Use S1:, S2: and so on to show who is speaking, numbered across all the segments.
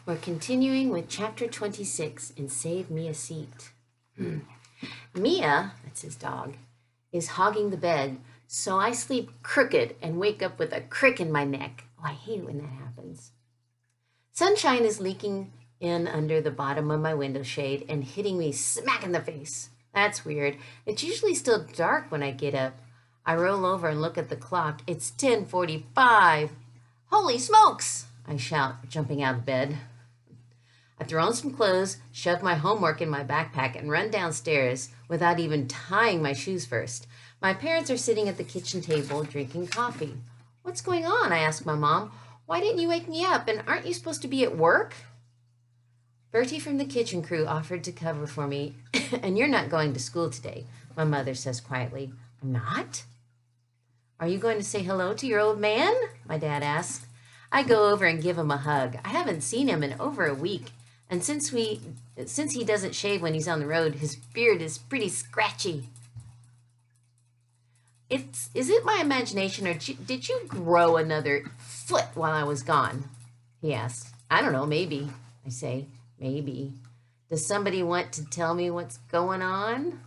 S1: We're continuing with chapter 26 in Save Me a Seat. Mia, that's his dog, is hogging the bed, so I sleep crooked and wake up with a crick in my neck. Oh, I hate it when that happens. Sunshine is leaking in under the bottom of my window shade and hitting me smack in the face. That's weird. It's usually still dark when I get up. I roll over and look at the clock. It's 10:45. Holy smokes! I shout, jumping out of bed. I throw on some clothes, shove my homework in my backpack, and run downstairs without even tying my shoes first. My parents are sitting at the kitchen table drinking coffee. What's going on? I ask my mom. Why didn't you wake me up? And aren't you supposed to be at work? Bertie from the kitchen crew offered to cover for me, and you're not going to school today, my mother says quietly. I'm not? Are you going to say hello to your old man? My dad asks. I go over and give him a hug. I haven't seen him in over a week. And since he doesn't shave when he's on the road, his beard is pretty scratchy. Is it my imagination, or did you grow another foot while I was gone? He asks. I don't know, maybe. I say, maybe. Does somebody want to tell me what's going on?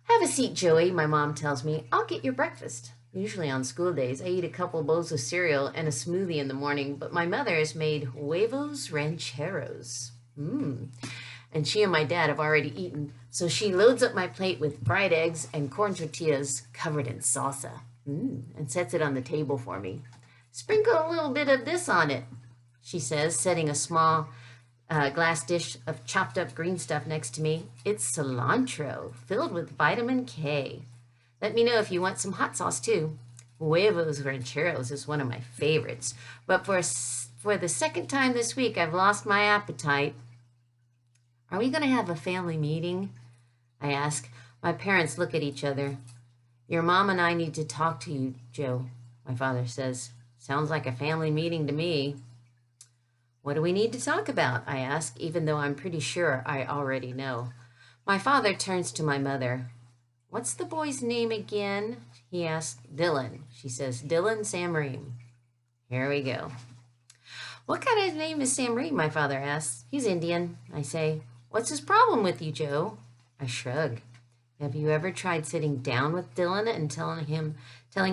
S1: Have a seat, Joey, my mom tells me. I'll get your breakfast. Usually on school days, I eat a couple bowls of cereal and a smoothie in the morning, but my mother has made huevos rancheros. And she and my dad have already eaten, so she loads up my plate with fried eggs and corn tortillas covered in salsa, and sets it on the table for me. Sprinkle a little bit of this on it, she says, setting a small glass dish of chopped up green stuff next to me. It's cilantro, filled with vitamin K. Let me know if you want some hot sauce too. Huevos rancheros is one of my favorites, but for the second time this week, I've lost my appetite. Are we going to have a family meeting? I ask. My parents look at each other. Your mom and I need to talk to you, Joe, my father says. Sounds like a family meeting to me. What do we need to talk about? I ask, even though I'm pretty sure I already know. My father turns to my mother. What's the boy's name again? He asks. Dylan, she says. Dylan Sam Ream. Here we go. What kind of name is Sam Ream? My father asks. He's Indian, I say. What's his problem with you, Joe? I shrug. Have you ever tried sitting down with Dylan and telling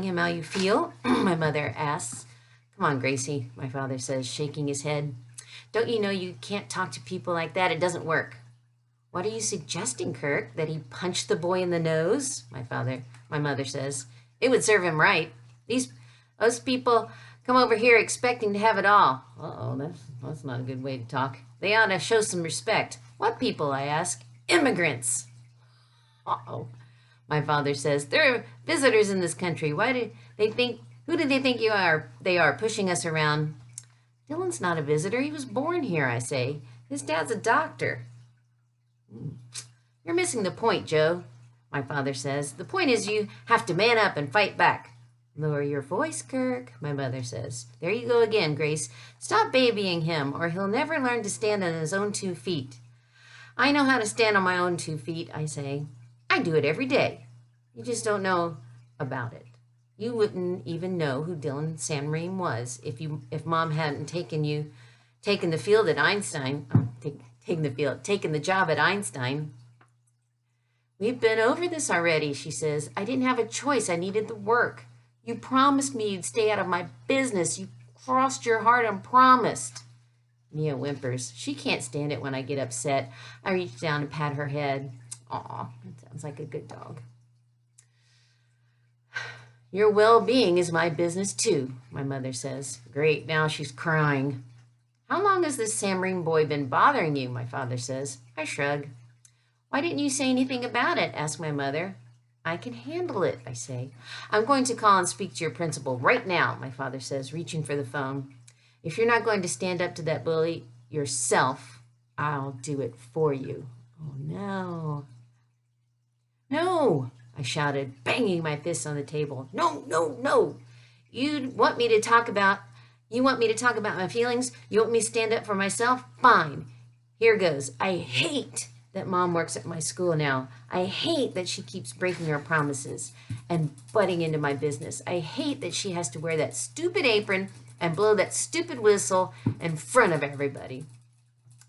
S1: him how you feel? My mother asks. Come on, Gracie, my father says, shaking his head. Don't you know you can't talk to people like that? It doesn't work. What are you suggesting, Kirk? That he punch the boy in the nose? My mother says. It would serve him right. Those people come over here expecting to have it all. Uh-oh, that's not a good way to talk. They ought to show some respect. What people, I ask? Immigrants. Uh-oh. My father says, there are visitors in this country. Who do they think they are pushing us around? Dylan's not a visitor. He was born here, I say. His dad's a doctor. You're missing the point, Joe, my father says. The point is you have to man up and fight back. Lower your voice, Kirk, my mother says. There you go again, Grace. Stop babying him, or he'll never learn to stand on his own 2 feet. I know how to stand on my own 2 feet, I say. I do it every day. You just don't know about it. You wouldn't even know who Dylan Sam Ream was if Mom hadn't taken the field at Einstein. Taken the job at Einstein. We've been over this already, she says. I didn't have a choice. I needed the work. You promised me you'd stay out of my business. You crossed your heart and promised. Mia whimpers. She can't stand it when I get upset. I reach down and pat her head. Aw, that sounds like a good dog. Your well-being is my business too, my mother says. Great, now she's crying. How long has this Sam Ream boy been bothering you? My father says. I shrug. Why didn't you say anything about it? Asks my mother. I can handle it, I say. I'm going to call and speak to your principal right now, my father says, reaching for the phone. If you're not going to stand up to that bully yourself, I'll do it for you. Oh, no. No, I shouted, banging my fists on the table. No, no, no. You want me to talk about my feelings? You want me to stand up for myself? Fine. Here goes. I hate that Mom works at my school now. I hate that she keeps breaking her promises and butting into my business. I hate that she has to wear that stupid apron and blow that stupid whistle in front of everybody.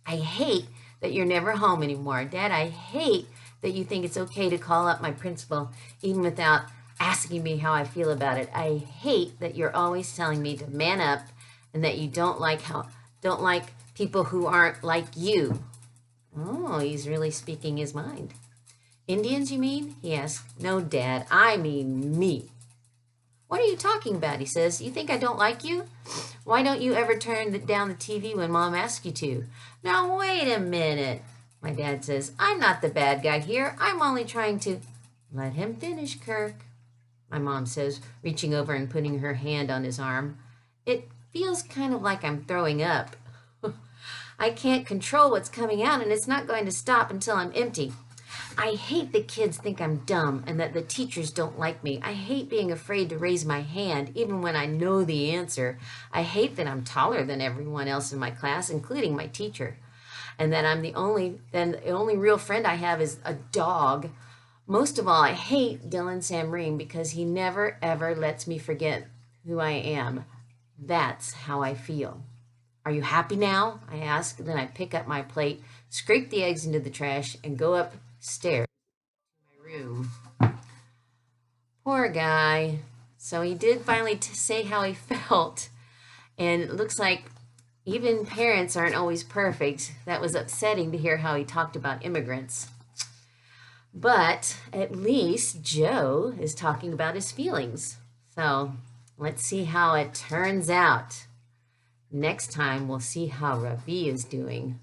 S1: I hate that you're never home anymore. Dad, I hate that you think it's okay to call up my principal even without asking me how I feel about it. I hate that you're always telling me to man up and that you don't like people who aren't like you. Oh, he's really speaking his mind. Indians, you mean? He asked. No, Dad, I mean me. What are you talking about? He says. You think I don't like you? Why don't you ever turn down the TV when Mom asks you to? Now, wait a minute. My dad says, I'm not the bad guy here. I'm only trying to... Let him finish, Kirk. My mom says, reaching over and putting her hand on his arm. It feels kind of like I'm throwing up. I can't control what's coming out, and it's not going to stop until I'm empty. I hate that kids think I'm dumb and that the teachers don't like me. I hate being afraid to raise my hand even when I know the answer. I hate that I'm taller than everyone else in my class, including my teacher, and that the only real friend I have is a dog. Most of all, I hate Dylan Samreen because he never ever lets me forget who I am. That's how I feel. Are you happy now? I ask. Then I pick up my plate, scrape the eggs into the trash, and go upstairs to my room. Poor guy. So he did finally say how he felt. And it looks like even parents aren't always perfect. That was upsetting to hear how he talked about immigrants. But at least Joe is talking about his feelings. So let's see how it turns out. Next time, we'll see how Ravi is doing.